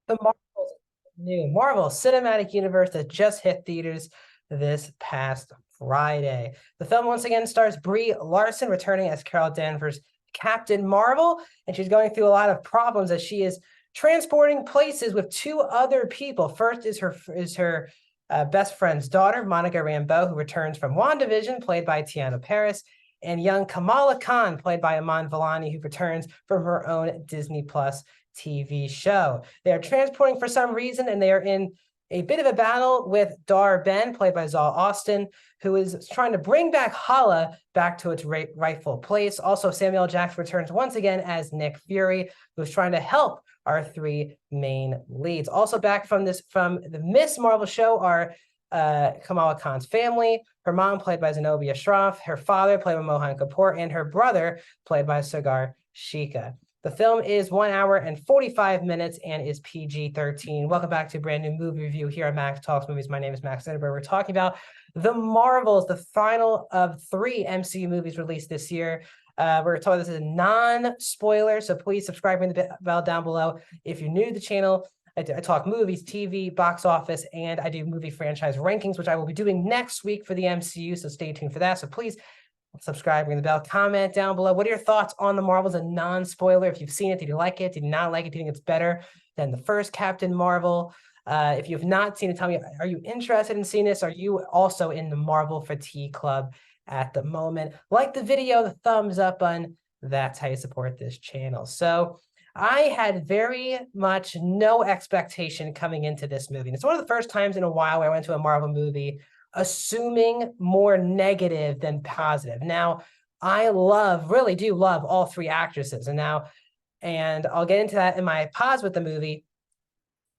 The Marvel's new Marvel Cinematic Universe that just hit theaters this past Friday. The film once again stars Brie Larson returning as Carol Danvers' Captain Marvel, and she's going through a lot of problems as she is transporting places with two other people. First is her best friend's daughter, Monica Rambeau, who returns from WandaVision, played by Teyonah Parris, and young Kamala Khan, played by Iman Vellani, who returns from her own Disney Plus TV show. They are transporting for some reason, and they are in a bit of a battle with Dar-Benn, played by Zal Austin, who is trying to bring back Hala back to its rightful place. Also, Samuel Jackson returns once again as Nick Fury, who's trying to help our three main leads. Also back from the Miss Marvel show are Kamala Khan's family, her mom played by Zenobia Shroff, her father played by Mohan Kapoor, and her brother played by Sagar Shika. The film is 1 hour and 45 minutes and is PG-13. Welcome back to a brand new movie review here at Max Talks Movies. My name is Max Zenberg. We're talking about The Marvels, the final of 3 MCU movies released this year. We're told this is a non-spoiler, so please subscribe, ring the bell down below. If you're new to the channel, I talk movies, TV, box office, and I do movie franchise rankings, which I will be doing next week for the MCU, so stay tuned for that. So please subscribe, ring the bell, comment down below. What are your thoughts on The Marvels? A non-spoiler. If you've seen it, did you like it? Did you not like it? Do you think it's better than the first Captain Marvel? If you have not seen it, tell me, are you interested in seeing this? Are you also in the Marvel fatigue club at the moment? Like the video, the thumbs up button. That's how you support this channel. So I had very much no expectation coming into this movie. And it's one of the first times in a while where I went to a Marvel movie assuming more negative than positive. Now, I really do love all 3 actresses, and I'll get into that in my pause with the movie.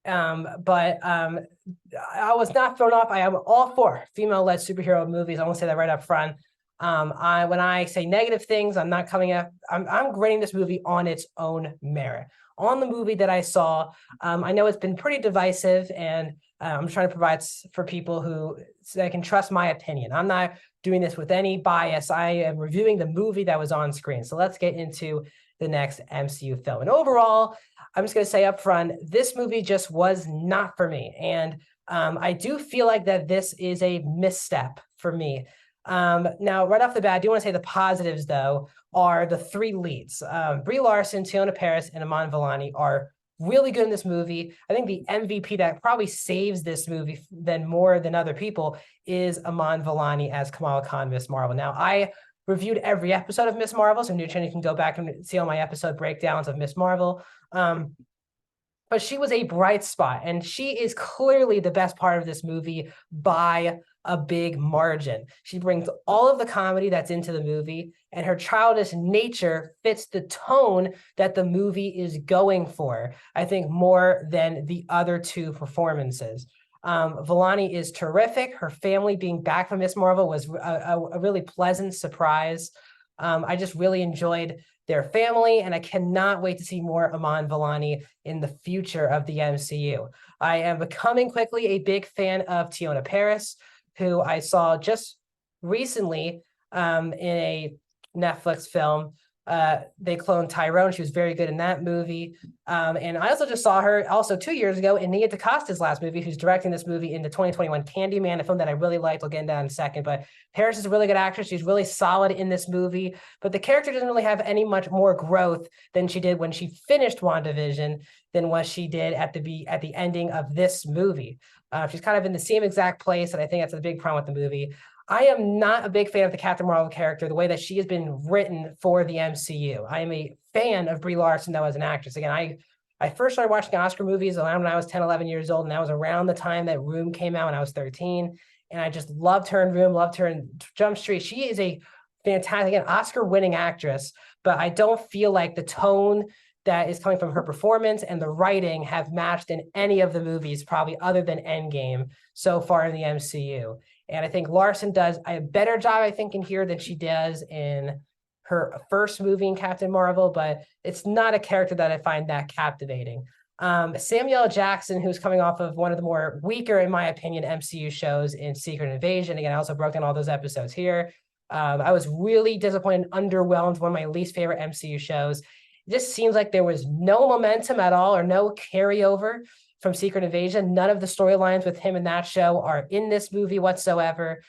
But I was not thrown off. I am all for female-led superhero movies. I want to say that right up front. When I say negative things, I'm not coming up. I'm grading this movie on its own merit. On the movie that I saw, I know it's been pretty divisive, and I'm trying to provide for people who so they can trust my opinion. I'm not doing this with any bias. I am reviewing the movie that was on screen. So let's get into the next MCU film. And overall, I'm just going to say up front, this movie just was not for me. And I do feel like that this is a misstep for me. Now, right off the bat, I do want to say the positives, though, are the 3 leads. Brie Larson, Teyonah Parris, and Iman Vellani are really good in this movie. I think the MVP that probably saves this movie more than other people is Iman Vellani as Kamala Khan, Miss Marvel. Now, I reviewed every episode of Miss Marvel, so new channel, you can go back and see all my episode breakdowns of Miss Marvel. But she was a bright spot, and she is clearly the best part of this movie by a big margin. She brings all of the comedy that's into the movie, and her childish nature fits the tone that the movie is going for, I think, more than the other 2 performances. Vellani is terrific. Her family being back from Miss Marvel was a really pleasant surprise. I just really enjoyed their family, and I cannot wait to see more Iman Vellani in the future of the MCU. I am becoming quickly a big fan of Teyonah Parris, who I saw just recently in a Netflix film. They cloned Tyrone. She was very good in that movie. And I also just saw her also 2 years ago in Nia DaCosta's last movie, who's directing this movie in the 2021 Candyman, a film that I really liked. I'll get into that in a second. But Parris is a really good actress. She's really solid in this movie. But the character doesn't really have any much more growth than she did when she finished WandaVision than what she did at the ending of this movie. She's kind of in the same exact place, and I think that's a big problem with the movie. I am not a big fan of the Captain Marvel character, the way that she has been written for the MCU. I am a fan of Brie Larson, though, as an actress. Again, I first started watching Oscar movies around when I was 10, 11 years old, and that was around the time that Room came out when I was 13. And I just loved her in Room, loved her in Jump Street. She is a fantastic, again, Oscar-winning actress, but I don't feel like the tone that is coming from her performance and the writing have matched in any of the movies, probably other than Endgame, so far in the MCU. And I think Larson does a better job, I think, in here than she does in her first movie in Captain Marvel, but it's not a character that I find that captivating. Samuel Jackson, who's coming off of one of the more weaker, in my opinion, MCU shows in Secret Invasion. Again, I also broke down all those episodes here. I was really disappointed and underwhelmed, one of my least favorite MCU shows. It just seems like there was no momentum at all or no carryover from Secret Invasion. None of the storylines with him in that show are in this movie whatsoever.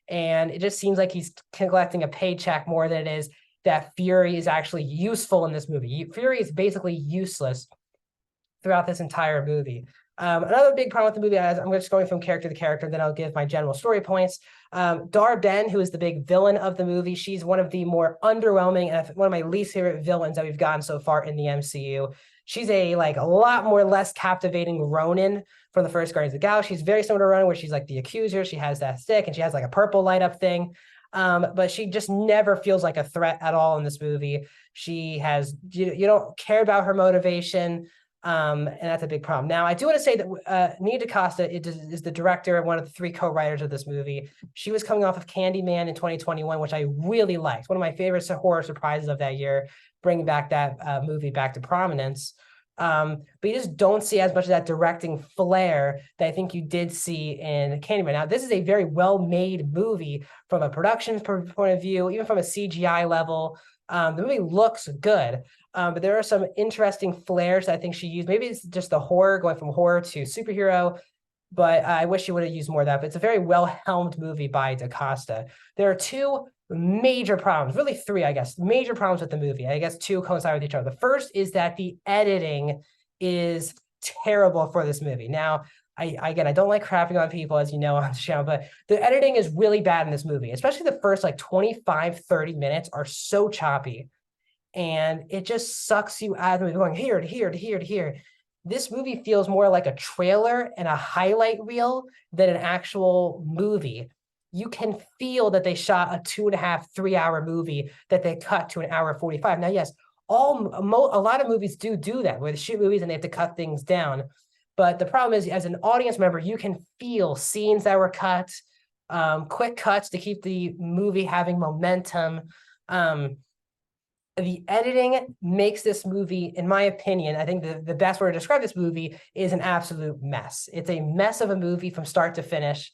And it just seems like he's collecting a paycheck more than it is that Fury is actually useful in this movie. Fury is basically useless throughout this entire movie. Another big problem with the movie, I'm just going from character to character, then I'll give my general story points. Dar-Benn, who is the big villain of the movie, she's one of the more underwhelming and one of my least favorite villains that we've gotten so far in the MCU. She's a lot more less captivating Ronin from the first Guardians of the Galaxy. She's very similar to Ronin, where she's like the accuser. She has that stick and she has like a purple light up thing. But she just never feels like a threat at all in this movie. She has, you don't care about her motivation. And that's a big problem. Now, I do want to say that Nia DaCosta is the director and one of the 3 co-writers of this movie. She was coming off of Candyman in 2021, which I really liked. One of my favorite horror surprises of that year, bringing back that movie back to prominence. But you just don't see as much of that directing flair that I think you did see in Candyman. Now, this is a very well-made movie from a production point of view, even from a CGI level. The movie looks good, but there are some interesting flares that I think she used. Maybe it's just the horror, going from horror to superhero, but I wish she would have used more of that. But it's a very well-helmed movie by DaCosta. There are 2 major problems, really 3, I guess, major problems with the movie. I guess 2 coincide with each other. The first is that the editing is terrible for this movie. Now, I don't like crapping on people, as you know, on the channel, but the editing is really bad in this movie, especially the first 25, 30 minutes are so choppy. And it just sucks you out of the movie, going here to here to here to here. This movie feels more like a trailer and a highlight reel than an actual movie. You can feel that they shot a 2.5, 3-hour movie that they cut to 1:45. Now, yes, a lot of movies do that, where they shoot movies and they have to cut things down. But the problem is, as an audience member, you can feel scenes that were cut, quick cuts to keep the movie having momentum. The editing makes this movie, in my opinion, I think the best way to describe this movie is an absolute mess. It's a mess of a movie from start to finish.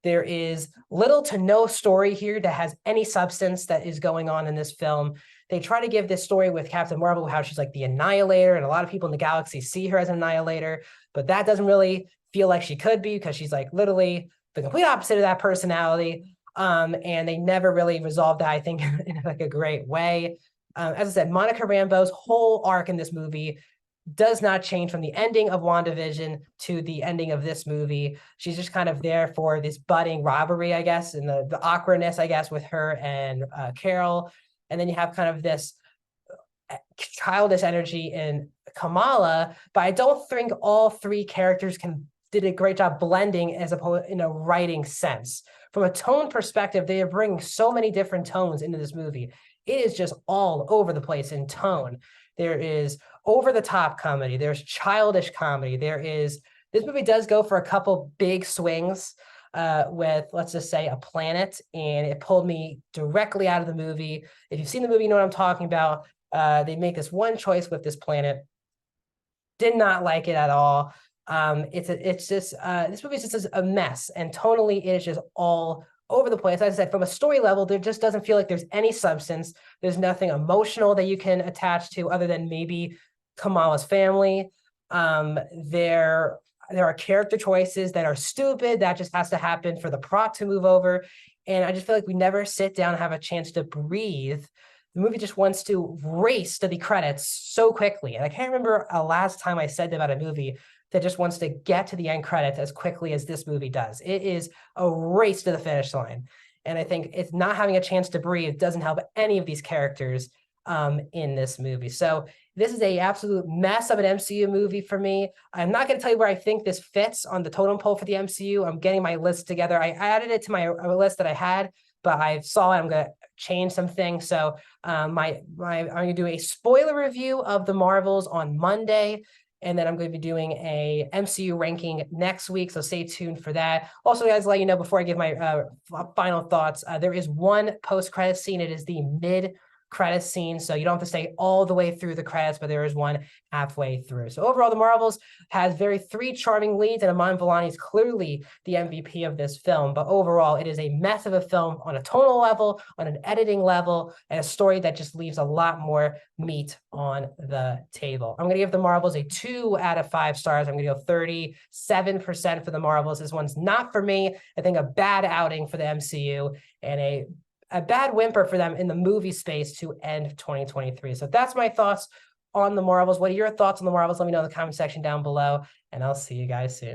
There is little to no story here that has any substance that is going on in this film. They try to give this story with Captain Marvel, how she's like the Annihilator, and a lot of people in the galaxy see her as an Annihilator, but that doesn't really feel like she could be, because she's like literally the complete opposite of that personality. And they never really resolved that, I think, in like a great way. As I said, Monica Rambeau's whole arc in this movie does not change from the ending of WandaVision to the ending of this movie. She's just kind of there for this budding rivalry, I guess, and the awkwardness, I guess, with her and Carol. And then you have kind of this childish energy in Kamala, but I don't think all 3 characters did a great job blending as opposed in a writing sense. From a tone perspective, they are bringing so many different tones into this movie. It is just all over the place in tone. There is over-the-top comedy. There's childish comedy. This movie does go for a couple big swings with, let's just say, a planet, and it pulled me directly out of the movie. If you've seen the movie, you know what I'm talking about. They make this one choice with this planet. Did not like it at all. This movie is just a mess, and tonally it is just all over the place. As I said, from a story level, there just doesn't feel like there's any substance. There's nothing emotional that you can attach to other than maybe Kamala's family. There are character choices that are stupid. That just has to happen for the plot to move over. And I just feel like we never sit down and have a chance to breathe. The movie just wants to race to the credits so quickly. And I can't remember a last time I said about a movie that just wants to get to the end credits as quickly as this movie does. It is a race to the finish line. And I think it's not having a chance to breathe doesn't help any of these characters in this movie. So this is a absolute mess of an MCU movie for me. I'm not going to tell you where I think this fits on the totem pole for the MCU. I'm getting my list together. I added it to my list that I had, but I saw it. I'm going to change some things. So I'm going to do a spoiler review of the Marvels on Monday. And then I'm going to be doing a MCU ranking next week, so stay tuned for that. Also, guys, let you know before I give my final thoughts, there is one post-credit scene. It is the credits scene, so you don't have to stay all the way through the credits, but there is one halfway through. So overall, The Marvels has three charming leads, and Iman Vellani is clearly the MVP of this film. But overall, it is a mess of a film on a tonal level, on an editing level, and a story that just leaves a lot more meat on the table. I'm going to give The Marvels a 2 out of 5 stars. I'm going to go 37% for The Marvels. This one's not for me. I think a bad outing for the MCU and a bad whimper for them in the movie space to end 2023. So that's my thoughts on The Marvels. What are your thoughts on The Marvels? Let me know in the comment section down below, and I'll see you guys soon.